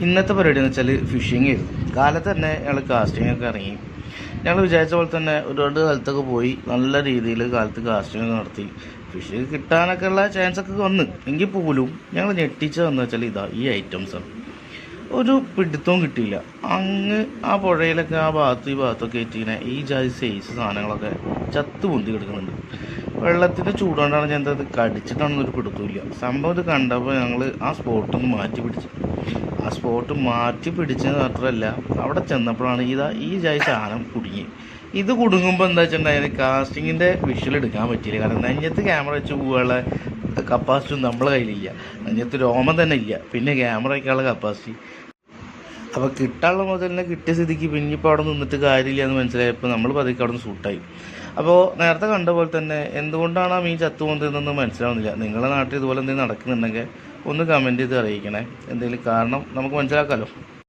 ഇന്നത്തെ പരിപാടി എന്ന് വെച്ചാൽ ഫിഷിങ് ആയിരുന്നു. കാലത്ത് തന്നെ ഞങ്ങൾ കാസ്റ്റിങ്ങൊക്കെ ഇറങ്ങി. ഞങ്ങൾ വിചാരിച്ച പോലെ തന്നെ ഒരുപാട് കാലത്തൊക്കെ പോയി നല്ല രീതിയിൽ കാലത്ത് കാസ്റ്റിങ്ങൊക്കെ നടത്തി. ഫിഷ് കിട്ടാനൊക്കെ ഉള്ള ചാൻസൊക്കെ വന്ന് എങ്കിൽ പോലും ഞങ്ങൾ ഞെട്ടിച്ചതെന്ന് വെച്ചാൽ ഈ ഐറ്റംസാണ്. ഒരു പിടുത്തവും കിട്ടിയില്ല. അങ്ങ് ആ പുഴയിലൊക്കെ ആ ഭാഗത്തൊക്കെ എത്തിങ്ങനെ ഈ ജാതി സൈസ് സാധനങ്ങളൊക്കെ ചത്തു പൊന്തി കിടക്കുന്നുണ്ട്. വെള്ളത്തിൻ്റെ ചൂടുകൊണ്ടാണ് ഞാൻ അത് കടിച്ചിട്ടാണെന്നൊരു പിടുത്തമില്ല. സംഭവം ഇത് കണ്ടപ്പോൾ ഞങ്ങൾ ആ സ്പോട്ടൊന്ന് മാറ്റി പിടിച്ചു. ആ സ്പോട്ട് മാറ്റി പിടിച്ചത് മാത്രമല്ല, അവിടെ ചെന്നപ്പോഴാണ് ഈ ജാതി സാധനം കുടുങ്ങി. ഇത് കുടുങ്ങുമ്പോൾ എന്താ വെച്ചിട്ടുണ്ടെങ്കിൽ കാസ്റ്റിങ്ങിൻ്റെ വിഷ്വൽ എടുക്കാൻ പറ്റിയില്ല. കാരണം നെഞ്ഞത്ത് ക്യാമറ വെച്ച് പോകാനുള്ള കപ്പാസിറ്റി നമ്മളെ കയ്യിലില്ല. നെഞ്ഞത്ത് രോമം തന്നെ ഇല്ല, പിന്നെ ക്യാമറ വയ്ക്കാനുള്ള കപ്പാസിറ്റി. അപ്പോൾ കിട്ടാനുള്ള മുതലിനെ കിട്ടിയ സ്ഥിതിക്ക് പിന്നിപ്പോൾ അവിടെ നിന്നിട്ട് കാര്യമില്ല എന്ന് മനസ്സിലായപ്പോൾ നമ്മൾ പതുക്കെ അവിടെ നിന്ന് സൂട്ടായി. അപ്പോൾ നേരത്തെ കണ്ട പോലെ തന്നെ എന്തുകൊണ്ടാണ് ആ മീൻ ചത്തുപോകുന്നതെന്നൊന്നും മനസ്സിലാവുന്നില്ല. നിങ്ങളുടെ നാട്ടിൽ ഇതുപോലെ എന്തെങ്കിലും നടക്കുന്നുണ്ടെങ്കിൽ ഒന്ന് കമൻറ്റ് ചെയ്ത് അറിയിക്കണേ. എന്തെങ്കിലും കാരണം നമുക്ക് മനസ്സിലാക്കാമല്ലോ.